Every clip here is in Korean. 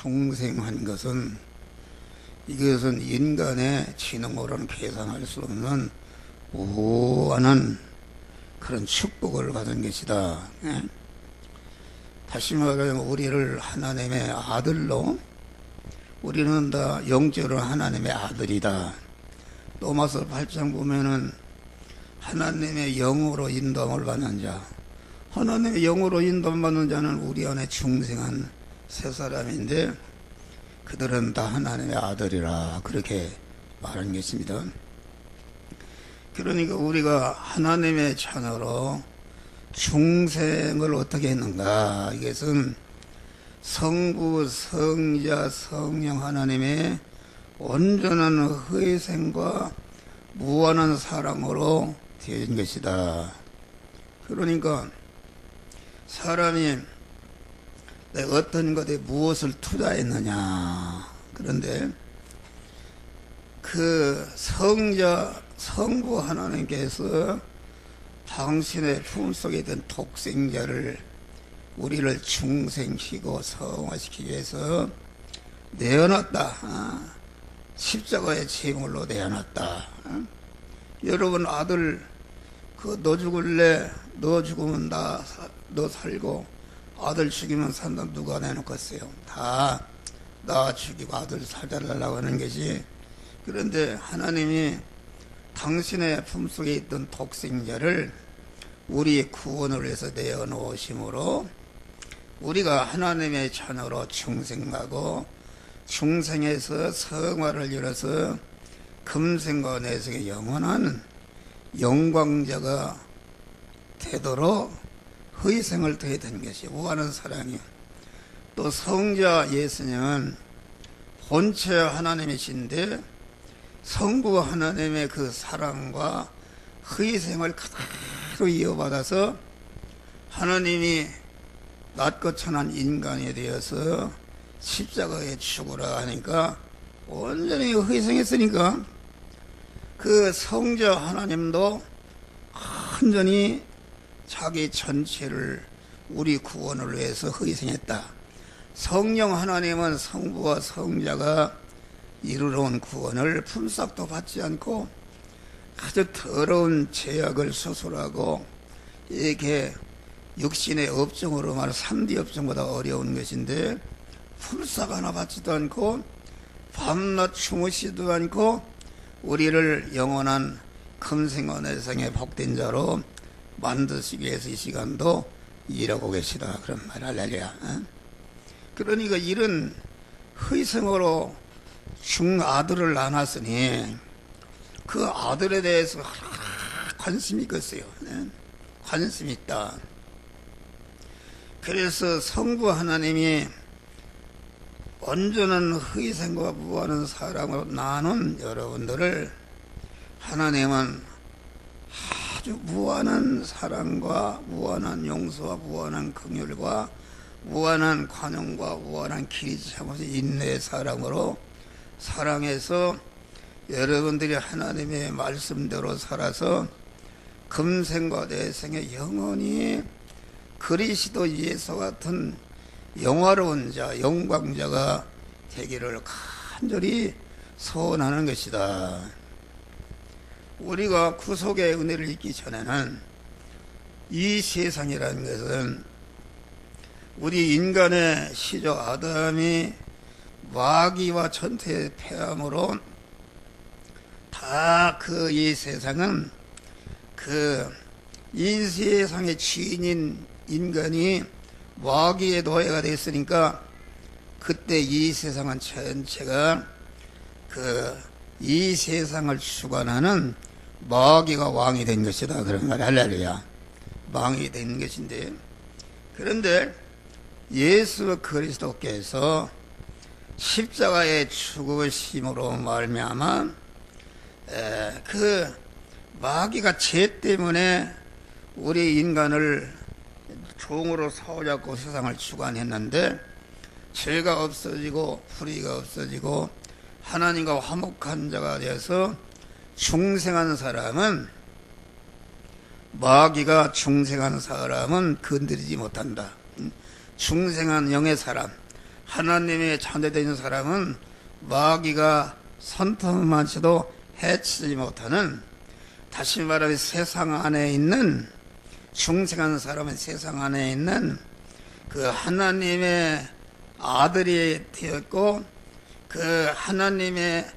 중생한 것은 이것은 인간의 지능으로는 계산할 수 없는 무한한 그런 축복을 받은 것이다. 다시 말하면 우리를 하나님의 아들로, 우리는 다 영적으로 하나님의 아들이다. 로마서 8장 보면은 하나님의 영으로 인도함을 받는 자, 하나님의 영으로 인도함을 받는 자는 우리 안에 중생한 새 사람인데 그들은 다 하나님의 아들이라 그렇게 말한 것입니다. 그러니까 우리가 하나님의 자녀로 중생을 어떻게 했는가? 이것은 성부, 성자, 성령 하나님의 온전한 희생과 무한한 사랑으로 되어진 것이다. 그러니까 사람이 내가 어떤 것에 무엇을 투자했느냐. 그런데 그 성자, 성부 하나님께서 당신의 품속에 있던 독생자를 우리를 중생시키고 성화시키기 위해서 내어놨다. 십자가의 제물로 내어놨다. 여러분 아들 너 죽을래? 너 죽으면 너 살고 아들 죽이면 산다. 누가 내놓겠어요? 다 나 죽이고 아들 살달라고 하는 것이. 그런데 하나님이 당신의 품속에 있던 독생자를 우리 구원을 위해서 내어놓으심으로 우리가 하나님의 자녀로 중생하고 중생에서 성화를 이뤄서 금생과 내생의 영원한 영광자가 되도록 희생을 더해 된 것이 무한한 사랑이요. 또 성자 예수님은 본체 하나님이신데 성부 하나님의 그 사랑과 희생을 그대로 이어받아서 하나님이 낮고 천한 인간이 되어서 십자가에 죽으라 하니까 온전히 희생했으니까 그 성자 하나님도 완전히 자기 전체를 우리 구원을 위해서 희생했다. 성령 하나님은 성부와 성자가 이르러온 구원을 품삯도 받지 않고 아주 더러운 죄악을 수술하고, 이게 육신의 업종으로 말하면 3D 업종보다 어려운 것인데 품삯 하나 받지도 않고 밤낮 주무시지도 않고 우리를 영원한 금생과 내생의 복된 자로 만드시기 위해서 이 시간도 일하고 계시다. 그런 말 할렐루야. 그러니까 이런 희생으로 중아들을 낳았으니 그 아들에 대해서 관심이 있겠어요. 관심이 있다. 그래서 성부 하나님이 온전한 희생과 무한한 사랑으로 나눈 여러분들을 하나님은 아주 무한한 사랑과 무한한 용서와 무한한 긍휼과 무한한 관용과 무한한 길이 참으신 인내의 사랑으로 사랑해서 여러분들이 하나님의 말씀대로 살아서 금생과 내생에 영원히 그리스도 예수 같은 영화로운 자, 영광자가 되기를 간절히 소원하는 것이다. 우리가 구속의 은혜를 잊기 전에는 이 세상이라는 것은 우리 인간의 시조 아담이 마귀와 전태의 패함으로 다 그 이 세상은 이 세상의 주인인 인간이 마귀의 노예가 됐으니까 그때 이 세상은 전체가 이 세상을 주관하는 마귀가 왕이 된 것이다. 그런 말 할렐루야. 왕이 된 것인데, 그런데 예수 그리스도께서 십자가의 죽으심으로 말미암아 그 마귀가 죄 때문에 우리 인간을 종으로 사로잡고 세상을 주관했는데 죄가 없어지고 불의가 없어지고 하나님과 화목한 자가 되어서 중생한 사람은, 마귀가 중생한 사람은 건드리지 못한다. 중생한 영의 사람, 하나님의 자녀된 사람은 마귀가 손톱만치도 해치지 못하는, 다시 말하면 세상 안에 있는, 중생한 사람은 세상 안에 있는 그 하나님의 아들이 되었고, 그 하나님을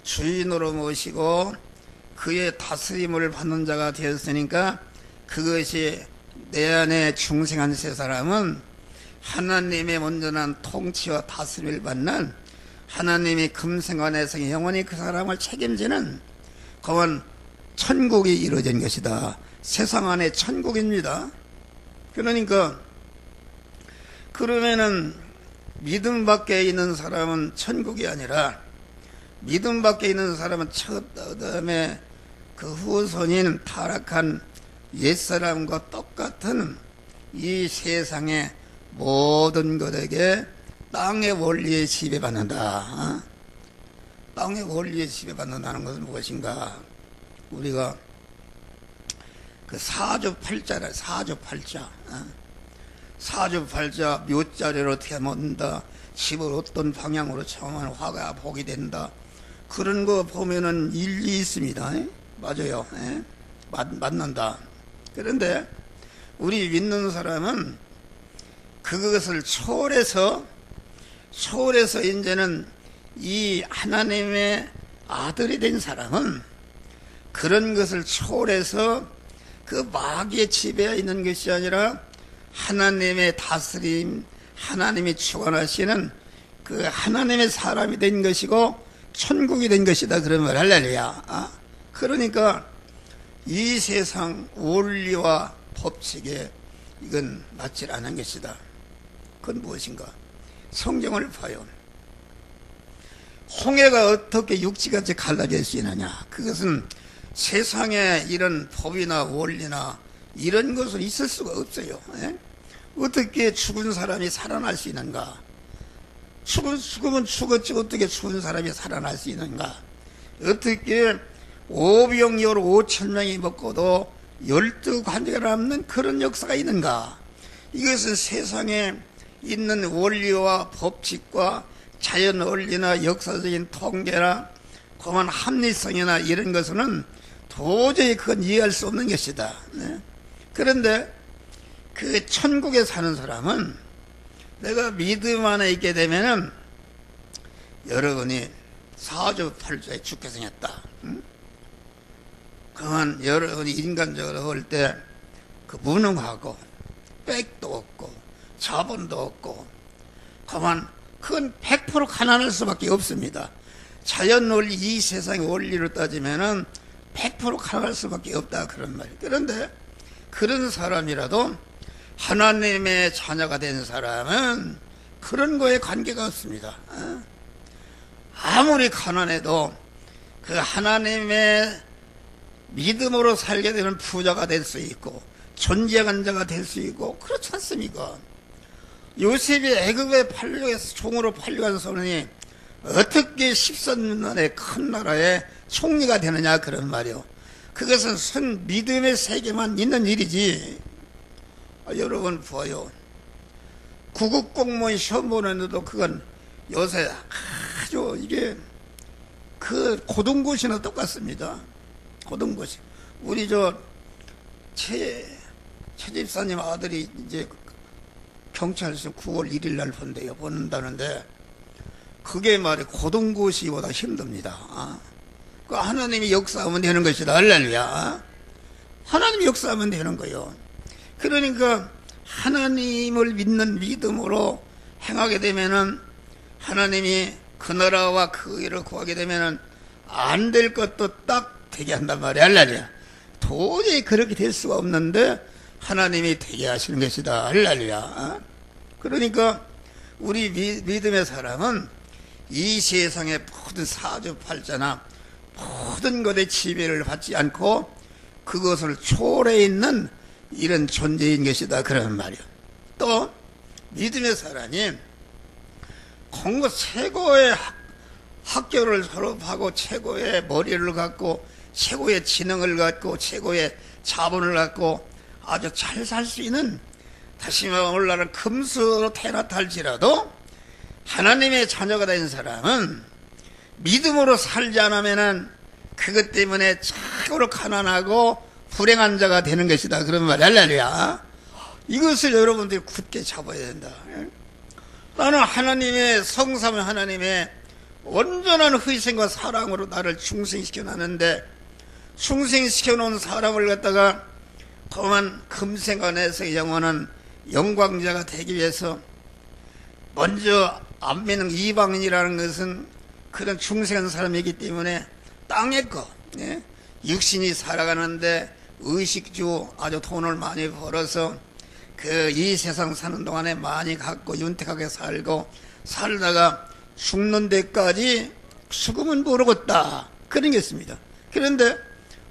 주인으로 모시고 그의 다스림을 받는 자가 되었으니까, 그것이 내 안에 중생한 세 사람은 하나님의 온전한 통치와 다스림을 받는, 하나님이 금생관에서 영원히 그 사람을 책임지는 그건 천국이 이루어진 것이다. 세상 안에 천국입니다. 그러니까 그러면은 믿음 밖에 있는 사람은 천국이 아니라, 믿음 밖에 있는 사람은 첫다음에 그 후손인 타락한 옛사람과 똑같은 이 세상의 모든 것에게 땅의 원리에 지배받는다. 땅의 원리에 지배받는다는 것은 무엇인가? 우리가 그 사주팔자라, 사주팔자. 사주팔자 묘자리로 태어난다. 집을 어떤 방향으로 청하면 화가 복이 된다. 그런 거 보면은 일리 있습니다. 맞아요. 맞는다. 그런데 우리 믿는 사람은 그것을 초월해서 이제는 이 하나님의 아들이 된 사람은 그런 것을 초월해서 그 마귀의 지배에 있는 것이 아니라 하나님의 다스림, 하나님이 주관하시는 그 하나님의 사람이 된 것이고 천국이 된 것이다. 그런 말 할렐루야. 그러니까 이 세상 원리와 법칙에 이건 맞지 않은 것이다. 그건 무엇인가? 성경을 봐요. 홍해가 어떻게 육지같이 갈라질 수 있느냐? 그것은 세상에 이런 법이나 원리나 이런 것은 있을 수가 없어요. 어떻게 죽은 사람이 살아날 수 있는가? 죽으면 죽었지 어떻게 죽은 사람이 살아날 수 있는가? 어떻게 오병이어로 5,000명이 먹고도 12관제가 남는 그런 역사가 있는가? 이것은 세상에 있는 원리와 법칙과 자연 원리나 역사적인 통계나 그만 합리성이나 이런 것은 도저히 그건 이해할 수 없는 것이다. 그런데 그 천국에 사는 사람은 내가 믿음 안에 있게 되면은 여러분이 사주팔자에 죽게 생겼다. 그만 여러분이 인간적으로 볼 때 그 무능하고 빽도 없고 자본도 없고 그만 그건 100% 가난할 수밖에 없습니다. 자연 원리 이 세상의 원리로 따지면은 100% 가난할 수밖에 없다 그런 말이에요. 그런데 그런 사람이라도 하나님의 자녀가 된 사람은 그런 거에 관계가 없습니다. 아무리 가난해도 그 하나님의 믿음으로 살게 되는 부자가 될 수 있고 존재한 자가 될 수 있고 그렇지 않습니까? 요셉이 애굽에 종으로 팔려간 소년이 어떻게 13년의 큰 나라의 총리가 되느냐 그런 말이요. 그것은 믿음의 세계만 있는 일이지. 여러분 보아요. 구급 공무원 시험 보는데도 그건 요새 아주 이게 그 고등고시나 똑같습니다. 고등고시. 우리 최 집사님 아들이 이제 경찰서 9월 1일 날 본대요. 본다는데 그게 말이 고등고시보다 힘듭니다. 그 하나님이 역사하면 되는 것이다. 할렐루야. 하나님이 역사하면 되는 거예요. 그러니까 하나님을 믿는 믿음으로 행하게 되면은 하나님이 그 나라와 그 일을 구하게 되면은 안 될 것도 딱 되게 한단 말이야. 할렐루야. 도저히 그렇게 될 수가 없는데 하나님이 되게 하시는 것이다. 할렐루야. 그러니까 우리 믿음의 사람은 이 세상의 모든 사주팔자나 모든 것의 지배를 받지 않고 그것을 초월해 있는 이런 존재인 것이다. 그런 말이야. 또 믿음의 사람이 공부 최고의 학교를 졸업하고 최고의 머리를 갖고 최고의 지능을 갖고 최고의 자본을 갖고 아주 잘 살 수 있는 다시 말하면 오늘날은 금수로 태어났다 할지라도 하나님의 자녀가 된 사람은 믿음으로 살지 않으면은 그것 때문에 참으로 가난하고 불행한 자가 되는 것이다. 그런 말 할렐루야. 이것을 여러분들이 굳게 잡아야 된다. 나는 하나님의 성삼위 하나님의 온전한 희생과 사랑으로 나를 충성시켜 놨는데, 충성시켜 놓은 사람을 갖다가 그만 금생과 내세의 영원한 영광자가 되기 위해서 먼저 안 믿는 이방인이라는 것은 그런 충성한 사람이기 때문에 땅의 거, 육신이 살아가는데 의식주 아주 돈을 많이 벌어서 이 세상 사는 동안에 많이 갖고 윤택하게 살고 살다가 죽는 데까지 죽음은 모르겠다, 그런 게 있습니다. 그런데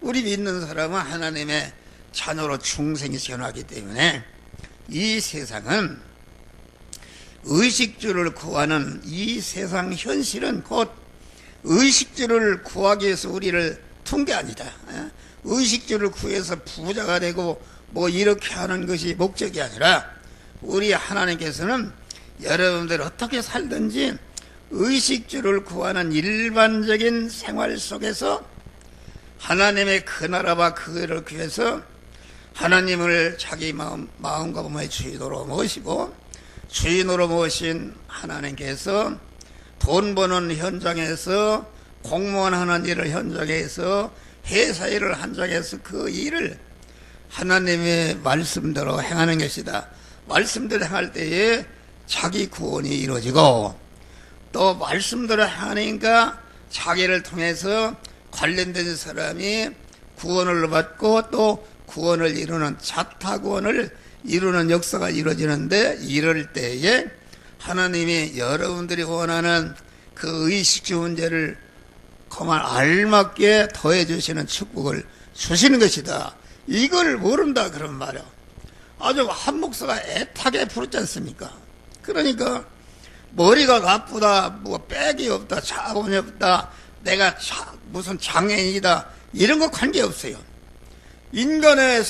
우리 믿는 사람은 하나님의 자녀로 충성이 시켜놨기 때문에 이 세상은 의식주를 구하는 이 세상 현실은 곧 의식주를 구하기 위해서 우리를 둔 게 아니다. 의식주를 구해서 부자가 되고 뭐 이렇게 하는 것이 목적이 아니라 우리 하나님께서는 여러분들 어떻게 살든지 의식주를 구하는 일반적인 생활 속에서 하나님의 그 나라와 그 의를 구해서 하나님을 자기 마음과 몸의 주인으로 모시고 주인으로 모신 하나님께서 돈 버는 현장에서 공무원 하는 일을 현장에서 회사 일을 현장에서 그 일을 하나님의 말씀대로 행하는 것이다. 말씀대로 행할 때에 자기 구원이 이루어지고 또 말씀대로 행하니까 자기를 통해서 관련된 사람이 구원을 받고 또 구원을 이루는 자타구원을 이루는 역사가 이루어지는데, 이럴 때에 하나님이 여러분들이 원하는 그 의식주 문제를 그만 알맞게 더해 주시는 축복을 주시는 것이다. 이걸 모른다 그런 말이야. 아주 한 목사가 애타게 부르지 않습니까? 그러니까 머리가 나쁘다, 뭐 빽이 없다, 자본이 없다, 내가 무슨 장애인이다, 이런 거 관계없어요. 인간의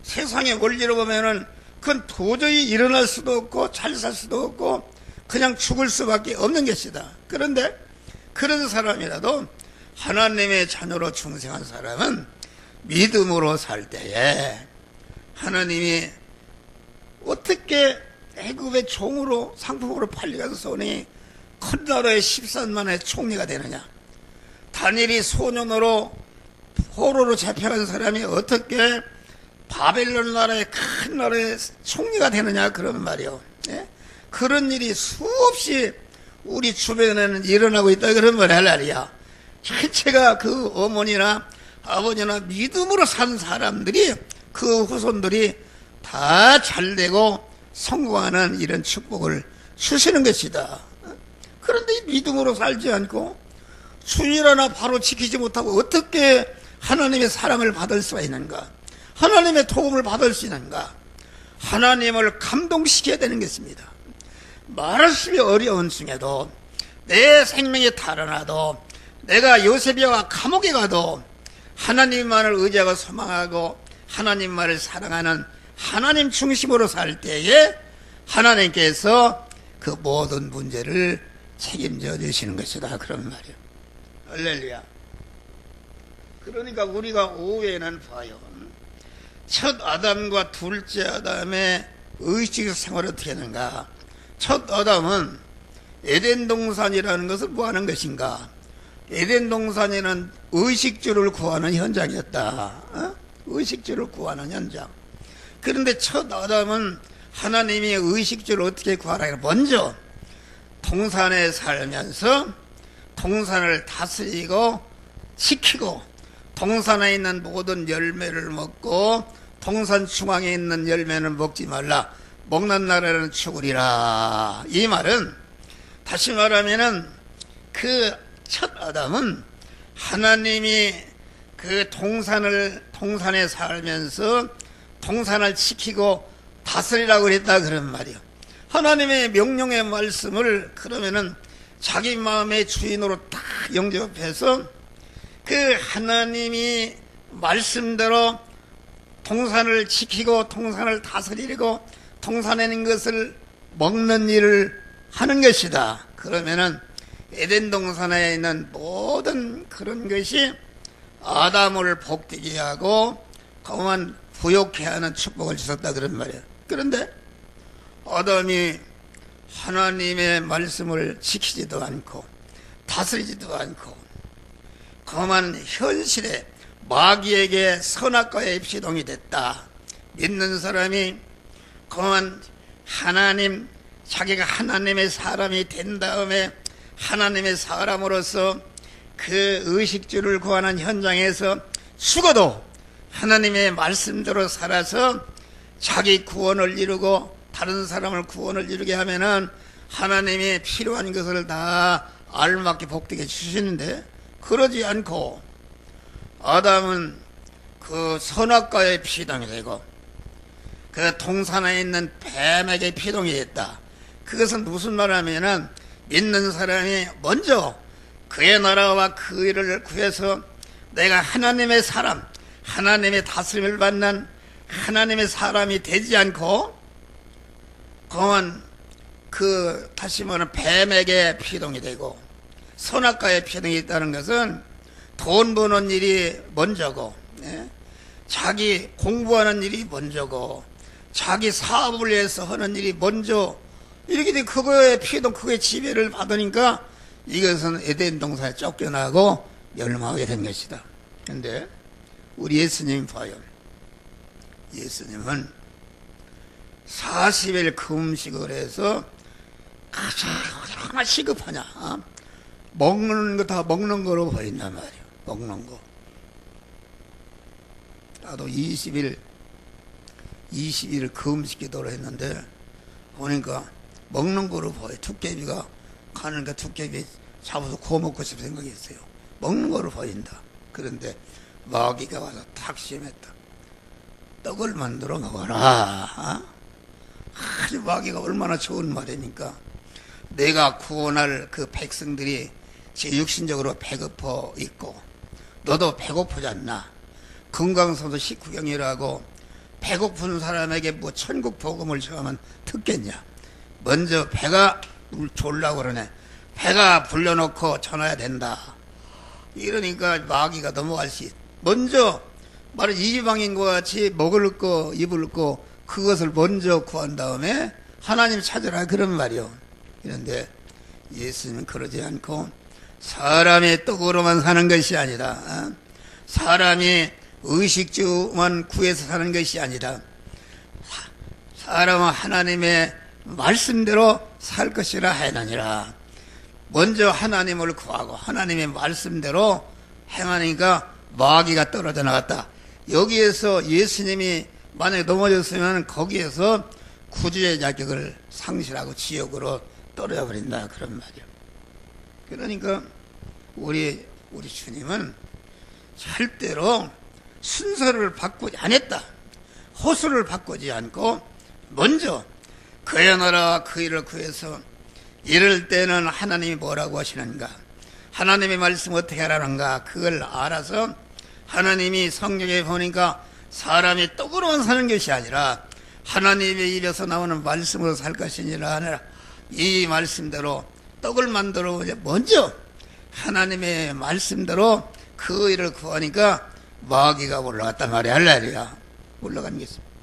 세상의 원리로 보면은 그건 도저히 일어날 수도 없고 잘 살 수도 없고 그냥 죽을 수밖에 없는 것이다. 그런데 그런 사람이라도 하나님의 자녀로 충성한 사람은 믿음으로 살 때에 하나님이 어떻게 애굽의 종으로 상품으로 팔려가서 오니 큰 나라의 13만의 총리가 되느냐, 다니엘이 소년으로 포로로 잡혀간 사람이 어떻게 바벨론 나라의 큰 나라의 총리가 되느냐, 그런 말이요. 그런 일이 수없이 우리 주변에는 일어나고 있다, 그런 말 할랄이야. 자체가 그 어머니나 아버지나 믿음으로 산 사람들이, 그 후손들이 다 잘되고 성공하는 이런 축복을 주시는 것이다. 그런데 믿음으로 살지 않고 주일 하나 바로 지키지 못하고 어떻게 하나님의 사랑을 받을 수가 있는가, 하나님의 도움을 받을 수 있는가? 하나님을 감동시켜야 되는 것입니다. 말할 수 어려운 중에도 내 생명이 달아나도 내가 요셉이와 감옥에 가도 하나님만을 의지하고 소망하고 하나님만을 사랑하는 하나님 중심으로 살 때에 하나님께서 그 모든 문제를 책임져 주시는 것이다, 그런 말이에요. 할렐루야. 그러니까 우리가 오후에는 봐요, 첫 아담과 둘째 아담의 의식 생활이 어떻게 하는가. 첫 아담은 에덴 동산이라는 것을 뭐 하는 것인가. 에덴 동산에는 의식주를 구하는 현장이었다. 의식주를 구하는 현장. 그런데 첫 아담은 하나님이 의식주를 어떻게 구하라. 먼저 동산에 살면서 동산을 다스리고 지키고 동산에 있는 모든 열매를 먹고 동산 중앙에 있는 열매는 먹지 말라, 먹는 날에는 죽으리라. 이 말은 다시 말하면은 그 첫 아담은 하나님이 그 동산에 살면서 동산을 지키고 다스리라고 그랬다, 그런 말이요. 하나님의 명령의 말씀을 그러면은 자기 마음의 주인으로 딱 영접해서 그 하나님이 말씀대로 동산을 지키고 동산을 다스리고 동산에 있는 것을 먹는 일을 하는 것이다. 그러면은 에덴 동산에 있는 모든 그런 것이 아담을 복되게 하고 그만 부욕해 하는 축복을 주셨다 그런 말이에요. 그런데 아담이 하나님의 말씀을 지키지도 않고 다스리지도 않고 그만 현실에 마귀에게 선악과의 피동이 됐다. 믿는 사람이 그만 하나님, 자기가 하나님의 사람이 된 다음에 하나님의 사람으로서 그 의식주를 구하는 현장에서 죽어도 하나님의 말씀대로 살아서 자기 구원을 이루고 다른 사람을 구원을 이루게 하면은 하나님이 필요한 것을 다 알맞게 복되게 주시는데 그러지 않고 아담은 그 선악과의 피동이 되고 그 동산에 있는 뱀에게 피동이 됐다. 그것은 무슨 말하면은 믿는 사람이 먼저 그의 나라와 그 일을 구해서 내가 하나님의 사람, 하나님의 다스림을 받는 하나님의 사람이 되지 않고 그만 그 다시 말하면 뱀에게 피동이 되고 선악과의 피동이 있다는 것은 돈 버는 일이 먼저고 자기 공부하는 일이 먼저고 자기 사업을 위해서 하는 일이 먼저 이렇게 돼 그거에 피동 그거에 지배를 받으니까 이것은 에덴 동산에 쫓겨나고 멸망하게 된 것이다. 그런데 우리 예수님 봐요. 예수님은 40일 금식을 해서 얼마나 시급하냐. 먹는 거 다 먹는 거로 버린단 말이에요. 먹는 거. 나도 20일 금식 기도를 했는데 보니까 먹는 거로 보여. 투깨비가 가는가 투깨비 잡아서 구워 먹고 싶은 생각이 있어요. 먹는 거로 보인다. 그런데 마귀가 와서 탁 시험했다. 떡을 만들어 먹어라. 아주 마귀가 얼마나 좋은 말이니까 내가 구원할 그 백성들이 제 육신적으로 배고파 있고 너도 배고프지 않나. 금강산도 19경이라고 배고픈 사람에게 뭐 천국 복음을 전하면 듣겠냐. 먼저 배가 졸라고 그러네. 배가 불러놓고 전해야 된다. 이러니까 마귀가 넘어갈 수 있다. 먼저 말은 이방인과 같이 먹을 거 입을 거 그것을 먼저 구한 다음에 하나님 찾으라 그런 말이요. 그런데 예수님은 그러지 않고 사람의 떡으로만 사는 것이 아니라 사람이 의식주만 구해서 사는 것이 아니라 사람은 하나님의 말씀대로 살 것이라 하느니라. 먼저 하나님을 구하고 하나님의 말씀대로 행하니까 마귀가 떨어져 나갔다. 여기에서 예수님이 만약에 넘어졌으면 거기에서 구주의 자격을 상실하고 지옥으로 떨어져 버린다 그런 말이에요. 그러니까 우리 주님은 절대로 순서를 바꾸지 않았다. 호수를 바꾸지 않고 먼저 그의 나라와 그 일을 구해서 이럴 때는 하나님이 뭐라고 하시는가, 하나님의 말씀 어떻게 하라는가 그걸 알아서 하나님이 성경에 보니까 사람이 떡으로만 사는 것이 아니라 하나님의 입에서 나오는 말씀으로 살 것이니라 하느라 이 말씀대로 떡을 만들어 먼저 하나님의 말씀대로 그 일을 구하니까 마귀가 올라갔단 말이야. 할렐루야. 올라간 게 있습니다.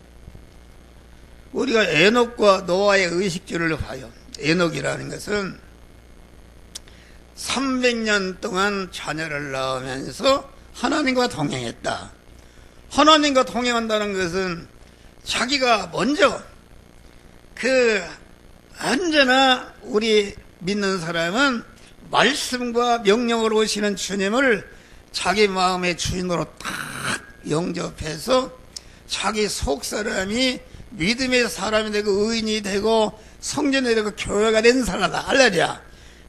우리가 에녹과 노아의 의식주를 봐요. 에녹이라는 것은 300년 동안 자녀를 낳으면서 하나님과 동행했다. 하나님과 동행한다는 것은 자기가 먼저 언제나 우리 믿는 사람은 말씀과 명령으로 오시는 주님을 자기 마음의 주인으로 딱 영접해서 자기 속사람이 믿음의 사람이 되고 의인이 되고 성전이 되고 교회가 된 사람이다. 할렐루야.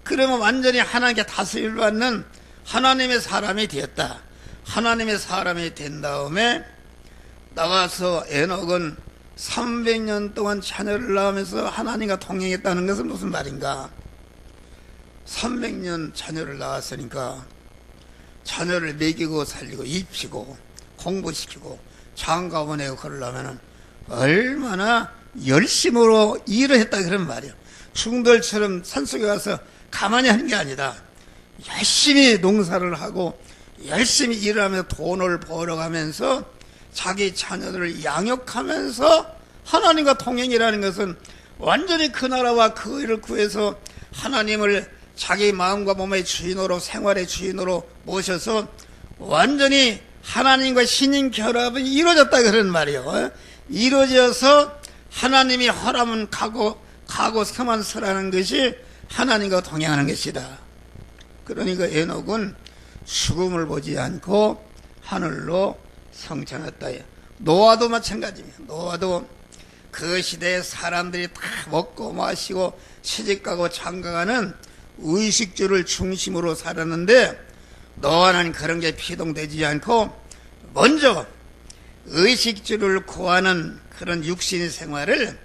그러면 완전히 하나님께 다스림을 받는 하나님의 사람이 되었다. 하나님의 사람이 된 다음에 나가서 에녹은 300년 동안 자녀를 낳으면서 하나님과 동행했다는 것은 무슨 말인가? 300년 자녀를 낳았으니까 자녀를 먹이고 살리고 입히고 공부시키고 장가원에 걸으려면 얼마나 열심으로 일을 했다 그런 말이에요. 중들처럼 산속에 가서 가만히 하는 게 아니다. 열심히 농사를 하고 열심히 일을 하면서 돈을 벌어가면서 자기 자녀들을 양육하면서 하나님과 동행이라는 것은 완전히 그 나라와 그 일을 구해서 하나님을 자기 마음과 몸의 주인으로, 생활의 주인으로 모셔서 완전히 하나님과 신인 결합이 이루어졌다 그런 말이에요. 이루어져서 하나님이 허락은 가고 서만 서라는 것이 하나님과 동행하는 것이다. 그러니까 에녹은 죽음을 보지 않고 하늘로 성천했다. 노아도 마찬가지입니다. 노아도 그 시대에 사람들이 다 먹고 마시고 시집가고 장가가는 의식주를 중심으로 살았는데 노아는 그런 게 피동되지 않고 먼저 의식주를 구하는 그런 육신의 생활을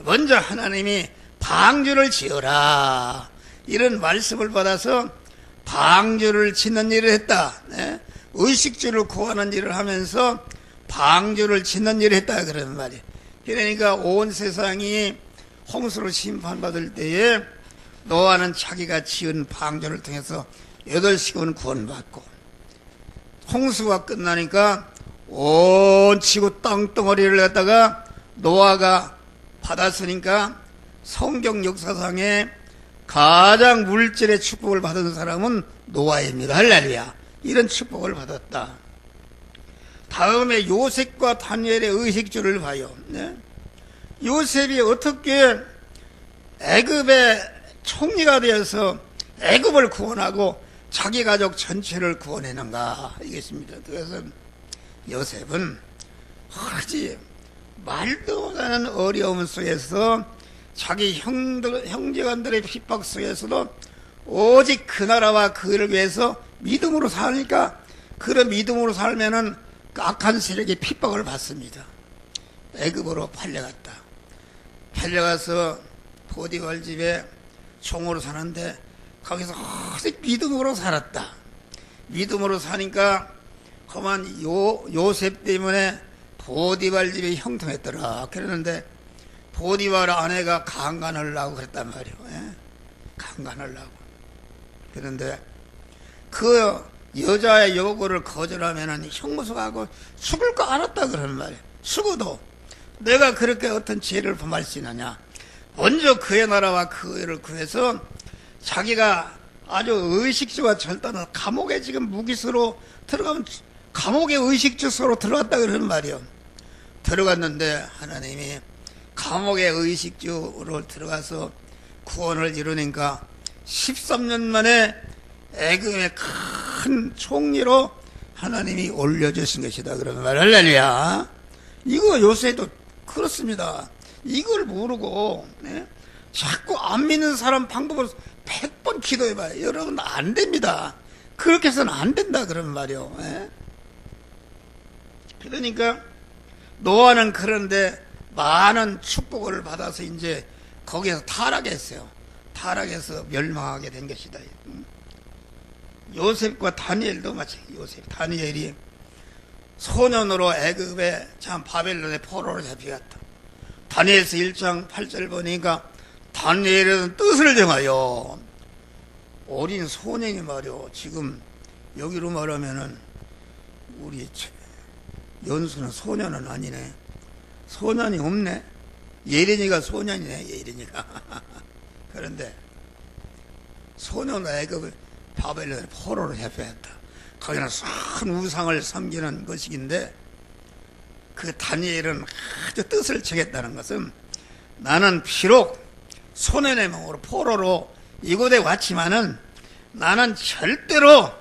먼저 하나님이 방주를 지어라 이런 말씀을 받아서 방주를 짓는 일을 했다. 의식주를 구하는 일을 하면서 방주를 짓는 일을 했다 그런 말이에요. 그러니까 온 세상이 홍수로 심판받을 때에 노아는 자기가 지은 방주를 통해서 8시간 구원받고 홍수가 끝나니까 온 지구 땅덩어리를 갖다가 노아가 받았으니까 성경 역사상에 가장 물질의 축복을 받은 사람은 노아입니다. 할렐루야. 이런 축복을 받았다. 다음에 요셉과 다니엘의 의식주를 봐요. 요셉이 어떻게 애굽의 총리가 되어서 애굽을 구원하고 자기 가족 전체를 구원했는가 이것입니다. 그래서 요셉은 아주 말도 못하는 어려움 속에서 자기 형제간들의 핍박 속에서도 오직 그 나라와 그 일을 위해서 믿음으로 사니까 그런 믿음으로 살면은 악한 세력의 핍박을 받습니다. 애굽으로 팔려갔다. 팔려가서 보디발 집에 종으로 사는데 거기서 오직 믿음으로 살았다. 믿음으로 사니까 그만 요셉 때문에 보디발 집이 형통했더라. 그러는데 보디발 아내가 강간하려고 그랬단 말이에요. 강간하려고. 그런데 그 여자의 요구를 거절하면 형무소가고 죽을 거 알았다 그러는 말이에요. 죽어도 내가 그렇게 어떤 죄를 범할 수 있느냐. 먼저 그의 나라와 그 일을 구해서 자기가 아주 의식주가 절단한 감옥에 지금 무기수로 들어가면 감옥의 의식주소로 들어갔다 그러는 말이에요. 들어갔는데 하나님이 감옥의 의식주로 들어가서 구원을 이루니까 13년 만에 애굽의 큰 총리로 하나님이 올려주신 것이다 그러는 말. 할렐루야. 이거 요새도 그렇습니다. 이걸 모르고 자꾸 안 믿는 사람 방법을 100번 기도해봐요. 여러분 안 됩니다. 그렇게 해서는 안 된다 그런 말이요. 그러니까 노아는 그런데 많은 축복을 받아서 이제 거기에서 타락했어요. 타락해서 멸망하게 된 것이다. 요셉과 다니엘도 마찬가지. 요셉, 다니엘이 소년으로 애굽에 참 바벨론의 포로로 잡혀갔다. 다니엘서 1장 8절 보니까 다니엘은 뜻을 정하여 어린 소년이 말이요. 지금 여기로 말하면은 우리 연수는 소년은 아니네. 소년이 없네. 예린이가 소년이네. 예린이가. 그런데 소년으로 애굽 바벨론의 포로로 잡혀갔다. 거기는 큰 우상을 섬기는 것이긴데 그 다니엘은 아주 뜻을 정했다는 것은 나는 비록 소년의 몸으로 포로로 이곳에 왔지만은 나는 절대로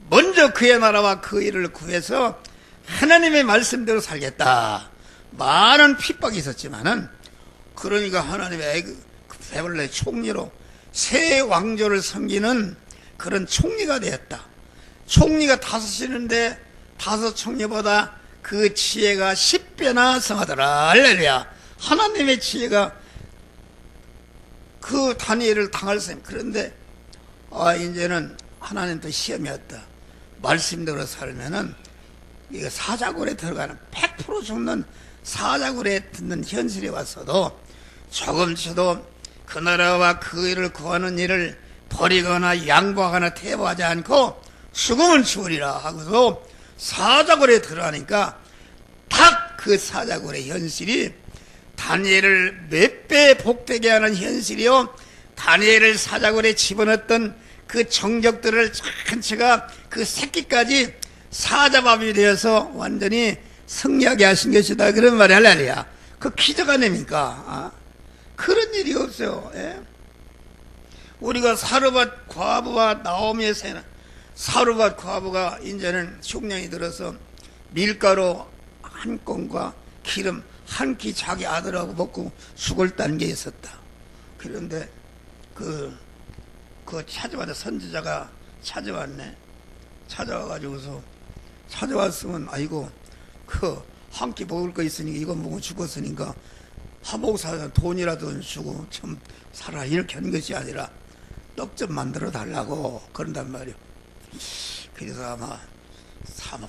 먼저 그의 나라와 그 일을 구해서 하나님의 말씀대로 살겠다. 많은 핍박이 있었지만은 그러니까 하나님의 바벨론의 총리로 새 왕조를 섬기는 그런 총리가 되었다. 총리가 5이는데 5 총리보다 그 지혜가 10배나 성하더라. 할렐루야. 하나님의 지혜가 그 다니엘을 당할 셈. 그런데 이제는 하나님도 시험이었다. 말씀대로 살면은 이거 사자굴에 들어가는 100% 죽는 사자굴에 듣는 현실에 왔어도 조금씩도 그 나라와 그 일을 구하는 일을 버리거나 양보하거나 퇴보하지 않고 죽으면 죽으리라 하고서 사자굴에 들어가니까 딱 그 사자굴의 현실이 다니엘을 몇 배 복되게 하는 현실이요, 다니엘을 사자굴에 집어넣었던 그 정적들을 전체가 그 새끼까지 사자밥이 되어서 완전히 승리하게 하신 것이다, 그런 말이 할렐루야. 그 기적 아닙니까? 그런 일이 없어요. 예? 우리가 사르밧 과부와 나오미의 세나, 사르밧 과부가 이제는 흉년이 들어서 밀가루 한 건과 기름 한 끼 자기 아들하고 먹고 죽을 게 있었다. 그런데 그 찾아왔다. 선지자가 찾아왔네. 찾아와가지고서 찾아왔으면 아이고 그 한 끼 먹을 거 있으니까 이거 먹고 죽었으니까 화목 사자 돈이라도 주고 좀 살아 이렇게 한 것이 아니라 떡 좀 만들어 달라고 그런단 말이오. 그래서 아마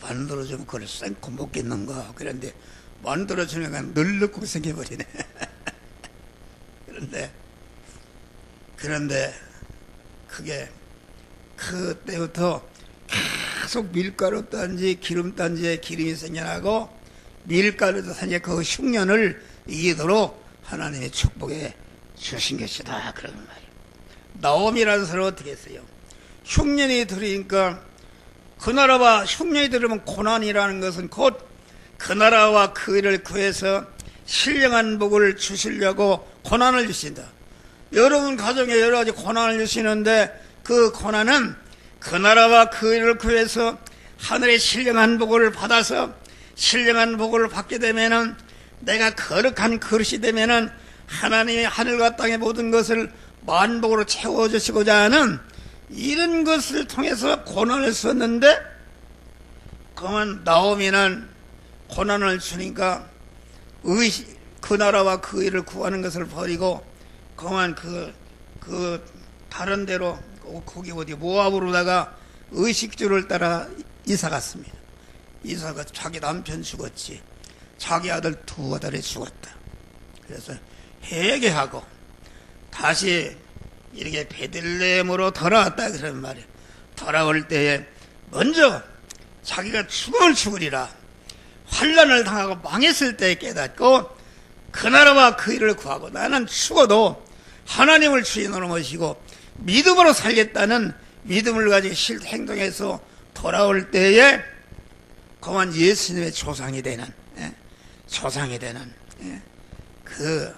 만들어주면 그걸 생코 먹겠는가. 그런데 만들어주니까 늙고 생겨버리네. 그런데 그게 그때부터 계속 밀가루 단지 기름 단지에 기름이 생겨나고 밀가루도 단지 그 흉년을 이기도록 하나님의 축복에 주신 것이다, 그런 말이에요. 나옴이라는 사람은 어떻게 했어요? 흉년이 들으니까 그 나라와 흉년이 들으면 고난이라는 것은 곧 그 나라와 그 일을 구해서 신령한 복을 주시려고 고난을 주신다. 여러분 가정에 여러 가지 고난을 주시는데 그 고난은 그 나라와 그 일을 구해서 하늘의 신령한 복을 받아서 신령한 복을 받게 되면은 내가 거룩한 그릇이 되면은 하나님이 하늘과 땅의 모든 것을 만복으로 채워주시고자 하는 이런 것을 통해서 고난을 썼는데, 그만 나오미는 고난을 주니까 그 나라와 그 일을 구하는 것을 버리고 그만 그 다른 데로 거기 어디 모압으로다가 의식주를 따라 이사 갔습니다. 이사가 자기 남편 죽었지, 자기 아들 두 아들이 죽었다. 그래서 회개하고 다시 이렇게 베들레헴으로 돌아왔다, 그런 말이에요. 돌아올 때에 먼저 자기가 죽으리라 환난을 당하고 망했을 때 깨닫고 그 나라와 그 일을 구하고 나는 죽어도 하나님을 주인으로 모시고 믿음으로 살겠다는 믿음을 가지고 행동해서 돌아올 때에 그만 예수님의 조상이 되는 그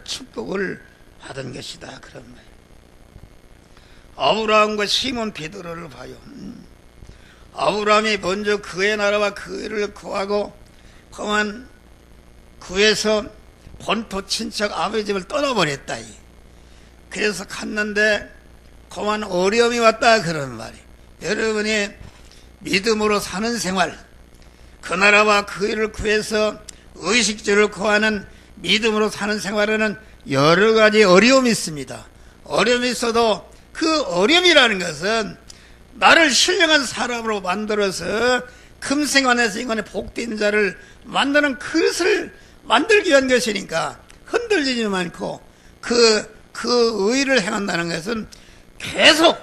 축복을 받은 것이다, 그런 말. 아브라함과 시몬 베드로를 봐요. 아브라함이 먼저 그의 나라와 그 일을 구하고 그만 구해서 본토 친척 아버지 집을 떠나버렸다. 그래서 갔는데 그만 어려움이 왔다, 그런 말이. 여러분이 믿음으로 사는 생활, 그 나라와 그 일을 구해서 의식주를 구하는 믿음으로 사는 생활에는 여러 가지 어려움이 있습니다. 어려움이 있어도 그 어려움이라는 것은 나를 신령한 사람으로 만들어서 금생 안에서 인간의 복된 자를 만드는 그릇을 만들기 위한 것이니까 흔들리지 않고 그 의를 행한다는 것은 계속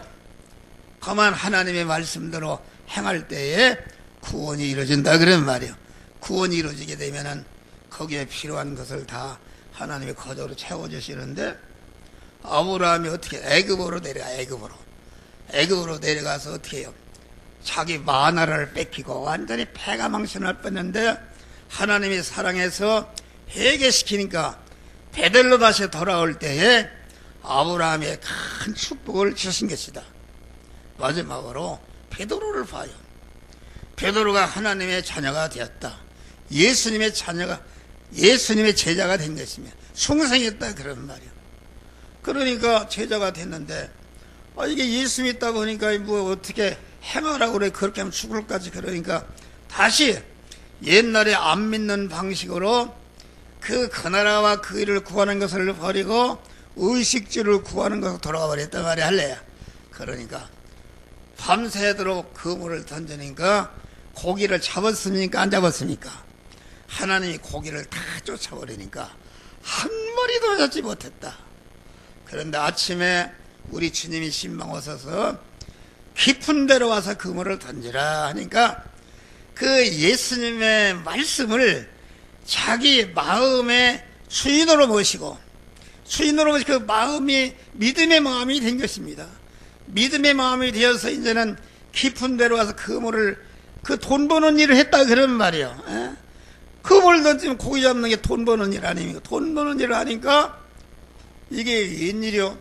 그만 하나님의 말씀대로 행할 때에 구원이 이루어진다, 그런 말이에요. 구원이 이루어지게 되면은 거기에 필요한 것을 다 하나님이 거저로 채워주시는데, 아브라함이 어떻게 애굽으로 내려가서 어떻게 해요? 자기 마나라를 뺏기고 완전히 패가 망신할 뻔했는데 하나님이 사랑해서 회개시키니까 베들로 다시 돌아올 때에 아브라함의 큰 축복을 주신 것이다. 마지막으로 베드로를 봐요. 베드로가 하나님의 자녀가 되었다. 예수님의 제자가 된 것이며 충성했다, 그런 말이에요. 그러니까 제자가 됐는데 이게 예수 믿다고 하니까 뭐 어떻게 행하라고 그래, 그렇게 하면 죽을까지. 그러니까 다시 옛날에 안 믿는 방식으로 그 나라와 그 일을 구하는 것을 버리고 의식주를 구하는 것으로 돌아가 버렸단 말이야, 할래야. 그러니까 밤새도록 그물을 던지니까 고기를 잡았습니까, 안 잡았습니까? 하나님이 고기를 다 쫓아버리니까 한 마리도 잡지 못했다. 그런데 아침에 우리 주님이 신방 오셔서 깊은 데로 와서 그물을 던지라 하니까 그 예수님의 말씀을 자기 마음의 주인으로 모시고 그 마음이 믿음의 마음이 된 것입니다. 믿음의 마음이 되어서 이제는 깊은 데로 와서 그물을 그 돈 버는 일을 했다 그런 말이에요. 그물 던지면 고기 잡는 게 돈 버는 일 아닙니까? 돈 버는 일을 하니까 이게 웬일이요?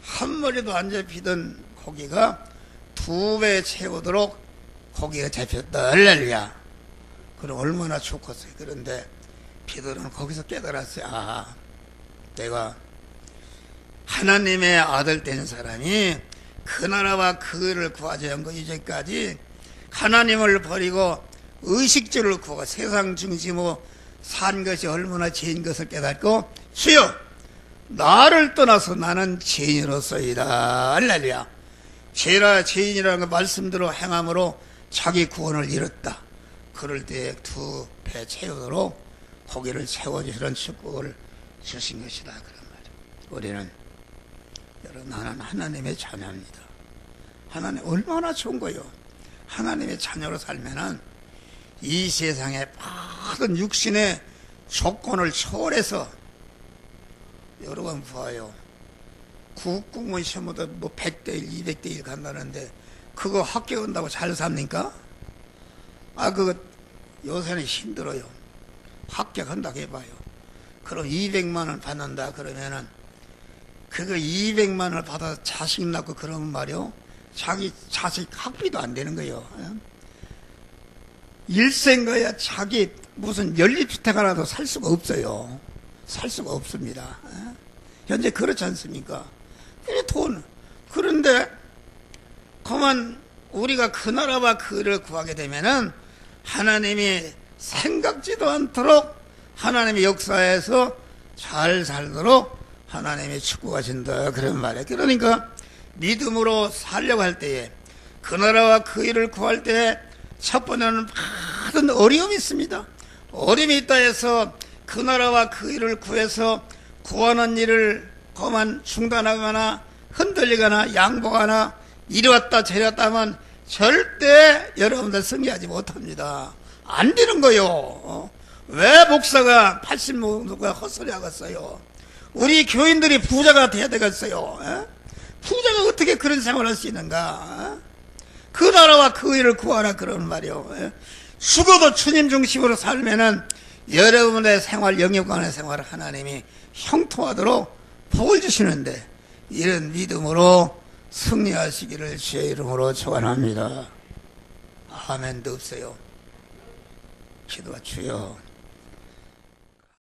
한 마리도 안 잡히던 고기가 2배 채우도록 고기가 잡혔다. 할렐루야. 그럼 얼마나 좋겠어요. 그런데 베드로는 거기서 깨달았어요. 아, 내가 하나님의 아들 된 사람이 그 나라와 그를 구하자 한 거 이제까지 하나님을 버리고 의식주를 구하고 세상 중심으로 산 것이 얼마나 죄인 것을 깨닫고 주여 나를 떠나서 나는 죄인으로서이다. 할렐루야. 죄인이라는 거 말씀대로 행함으로 자기 구원을 잃었다. 그럴 때 2배 채우도록 고기를 채워주시는 축복을 주신 것이다. 그런 말이에요. 우리는 여러분 하나님의 자녀입니다. 하나님 얼마나 좋은 거요. 하나님의 자녀로 살면은 이 세상의 모든 육신의 조건을 초월해서 여러분 봐요. 국공무원 시험보다 뭐 100대 1, 200대 1 간다는데 그거 합격한다고 잘 삽니까? 그거 요새는 힘들어요. 합격한다고 해봐요. 그럼 200만 원 받는다 그러면은 그거 200만 원을 받아서 자식 낳고 그러면 말이요. 자기 자식 학비도 안 되는 거예요. 일생가야 자기 무슨 연립주택 하나도 살 수가 없어요. 살 수가 없습니다. 현재 그렇지 않습니까? 돈. 그런데 그만 우리가 그 나라와 그를 구하게 되면은 하나님이 생각지도 않도록 하나님의 역사에서 잘 살도록 하나님이 축복하신다. 그런 말이에요. 그러니까 믿음으로 살려고 할 때에 그 나라와 그 일을 구할 때에 첫 번째는 많은 어려움이 있습니다. 어려움이 있다 해서 그 나라와 그 일을 구해서 구하는 일을 그만 중단하거나 흔들리거나 양보하거나 이리 왔다 저리 왔다 하면 절대 여러분들 승리하지 못합니다. 안 되는 거요. 왜 목사가 80목사가 헛소리 하겠어요? 우리 교인들이 부자가 돼야 되겠어요? 부자가 어떻게 그런 생활을 할 수 있는가? 그 나라와 그 일을 구하라 그러는 말이요. 죽어도 주님 중심으로 살면은 여러분의 생활, 영역간의 생활을 하나님이 형통하도록 복을 주시는데 이런 믿음으로 승리하시기를 주의 이름으로 축원합니다. 아멘도 없어요. 기도가 주여